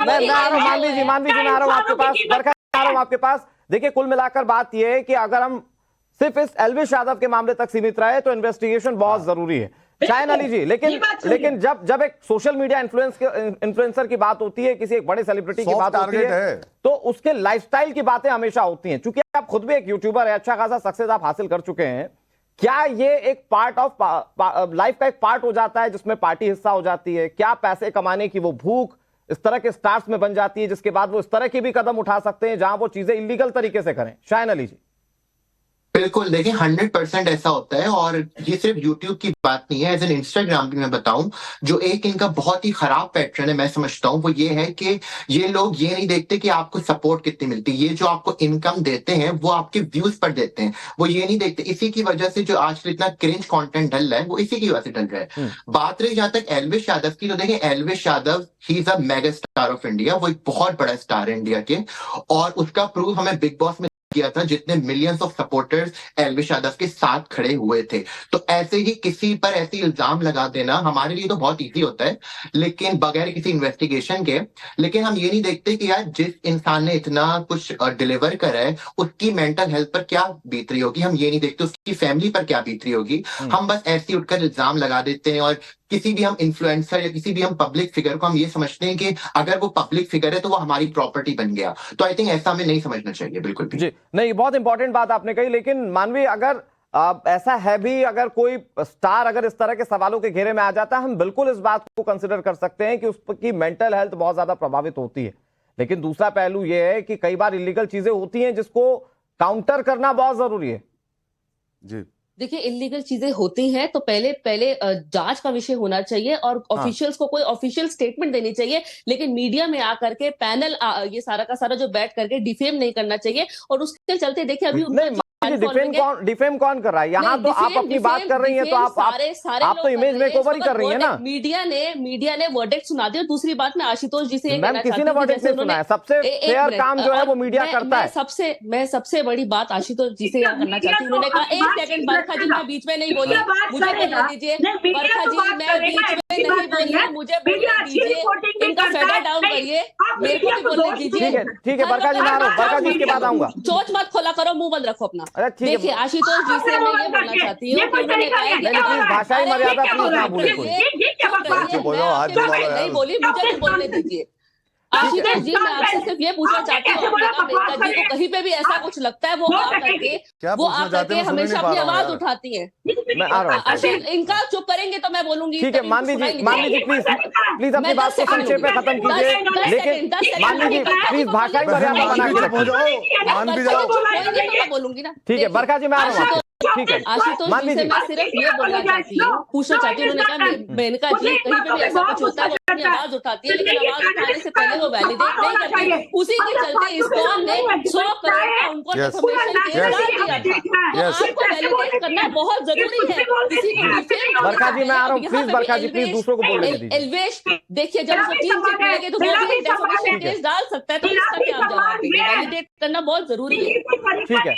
मैं आ रहा हूँ मानवी जी, मैं आ रहा हूँ आपके पास, बरखा आ रहा हूँ आपके पास। देखिए, कुल मिलाकर बात यह है कि अगर हम सिर्फ इस एल्विश यादव के मामले तक सीमित रहे तो इन्वेस्टिगेशन बहुत जरूरी है, शायन अली जी। लेकिन जब एक सोशल मीडिया इन्फ्लुएंसर की बात होती है, किसी एक बड़े सेलिब्रिटी की बात होती है, तो उसके लाइफस्टाइल की बातें हमेशा होती हैं। चूंकि आप खुद भी एक यूट्यूबर है, अच्छा खासा सक्सेस आप हासिल कर चुके हैं, क्या ये एक पार्ट ऑफ लाइफ का एक पार्ट हो जाता है जिसमें पार्टी हिस्सा हो जाती है? क्या पैसे कमाने की वो भूख इस तरह के स्टार्स में बन जाती है जिसके बाद वो इस तरह के भी कदम उठा सकते हैं जहां वो चीजें इलीगल तरीके से करें? शायन अली जी। बिल्कुल, देखिए 100% ऐसा होता है। और ये सिर्फ यूट्यूब की बात नहीं है, एज एन इंस्टाग्राम भी मैं बताऊं, जो एक इनका बहुत ही खराब पैटर्न है मैं समझता हूं, वो ये है कि ये लोग ये नहीं देखते कि आपको सपोर्ट कितनी मिलती है। ये जो आपको इनकम देते हैं वो आपके व्यूज पर देते हैं, वो ये नहीं देखते। इसी की वजह से जो आजकल इतना क्रिंज कंटेंट डल रहा है वो इसी की वजह से डल रहा है। बात रही जहां तक एल्विश यादव की, तो देखिए Elvish Yadav he is a mega star of India, वो एक बहुत बड़ा स्टार है इंडिया के, और उसका प्रूफ हमें बिग बॉस में किया था, जितने millions of supporters Elvish Yadav के साथ खड़े हुए थे। तो ऐसे ही किसी पर ऐसे इल्जाम लगा देना हमारे लिए तो बहुत इजी होता है, लेकिन बगैर किसी इन्वेस्टिगेशन के। लेकिन हम ये नहीं देखते कि यार जिस इंसान ने इतना कुछ डिलीवर करा है उसकी मेंटल हेल्थ पर क्या बीत रही होगी, हम ये नहीं देखते उसकी फैमिली पर क्या बीत रही होगी। हम बस ऐसे उठकर इल्जाम लगा देते हैं, और किसी भी हम इन्फ्लुएंसर या किसी भी हम पब्लिक फिगर को हम ये समझते हैं कि अगर वो पब्लिक फिगर है तो वो हमारी प्रॉपर्टी बन गया। तो आई थिंक ऐसा हमें नहीं समझना चाहिए बिल्कुल भी। जी नहीं, बहुत इंपॉर्टेंट बात आपने कही। लेकिन मानवी, अगर ऐसा है भी, अगर कोई स्टार अगर इस तरह के सवालों के घेरे में आ जाता है, हम बिल्कुल इस बात को कंसिडर कर सकते हैं कि उसकी मेंटल हेल्थ बहुत ज्यादा प्रभावित होती है। लेकिन दूसरा पहलू यह है कि कई बार इलीगल चीजें होती हैं जिसको काउंटर करना बहुत जरूरी है। जी देखिए, इलीगल चीजें होती हैं तो पहले जांच का विषय होना चाहिए और ऑफिशियल्स को कोई ऑफिशियल स्टेटमेंट देनी चाहिए। लेकिन मीडिया में आकर के पैनल ये सारा का सारा जो बैठ करके डिफेम नहीं करना चाहिए। और उसके चलते देखिए अभी डिफेम कौन कर रहा है यहाँ? तो आप अपनी बात कर रही हैं तो आप तो इमेज मेकओवर ही कर रही है ना। मीडिया ने वर्डिक्ट सुना दिया। दूसरी बात मैं आशुतोष जी से मैम, किसी ने वर्डिक्ट नहीं सुना है। सबसे फेयर काम जो है वो मीडिया करता है। मैं सबसे बड़ी बात आशुतोष जी से करना चाहती हूँ। उन्होंने कहा, एक सेकंड बरखा जी, मैं बीच में नहीं बोली, मुझे बोलने दीजिए। बरखा जी, मैं बीच में नहीं बोली, मुझे बोलने दीजिए। इनका फेडा डाउन करिए, मेरे को भी बोलने दीजिए। ठीक है बरखा जी, मैं आ रहा हूँ। बरखा जी, इसके बाद आऊंगा। चोच मत खोला करो, मुंह बंद रखो अपना। देखिए आशुतोष जी से मैं ये बोलना चाहती हूँ कि उन्होंने कहा भाषाई मर्यादा प्लीज ना भूलिए। नहीं बोली, मुझे भी बोलने दीजिए। आशुतोष जी, मैं आपसे सिर्फ ये पूछना चाहती हूँ, मेनका जी को कहीं पे भी ऐसा कुछ लगता है वो आकर हमेशा अपनी आवाज उठाती है। मैं आ रहा हूँ। इनका चुप करेंगे तो मैं बोलूंगी। ठीक है मानवी जी प्लीज अपनी बात को संक्षेप में खत्म कीजिए। लेकिन मानवी जी प्लीज भाषाई मर्यादा बना के रखिए। बोलूंगी ना। ठीक है बरखा जी, मैं आ रहा हूँ। ठीक है आशुतोष जी से मैं सिर्फ ये बोलना चाहती हूँ, पूछना चाहती हूँ। उन्होंने कहा मेनका जी कहीं पे भी ऐसा कुछ होता है वो अपनी आवाज उठाती है, लेकिन आवाज उठाने से पहले वो वैलिडेट नहीं करती। उसी के चलते इस्कॉन ने 100 करोड़ का उनको डिफेमेशन केस डाल दिया था। आपको वैलिडेट करना बहुत जरूरी है। किसी को डिफेम। बरखा जी, मैं आ रहा हूँ। प्लीज बरखा जी, प्लीज दूसरों को बोलने दीजिए। एल्विश, देखिए जब उसको 3 सीट मिलेगी तो वो भी डिफेमेशन केस डाल सकता है, तो इसका क्या आप जवाब देंगे? वैलिडेट करना बहुत जरूरी है। ठीक है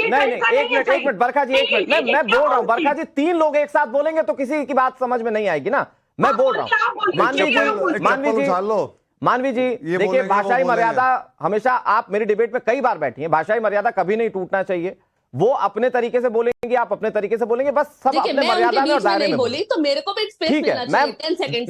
नहीं, एक मिनट बरखा जी, एक मिनट। मैं बोल रहा हूँ बरखा जी, 3 लोग एक साथ बोलेंगे तो किसी की बात समझ में नहीं आएगी ना। मैं बोल रहा हूँ मानवी जी देखिए, भाषाई मर्यादा हमेशा, आप मेरी डिबेट में कई बार बैठी हैं, भाषाई मर्यादा कभी नहीं टूटना चाहिए। वो अपने तरीके से बोलेंगे, आप अपने तरीके से बोलेंगे, बस सब अपने मर्यादा में और दायरे में बोली। तो मेरे को भी स्पेस मिलना चाहिए 10 सेकंड।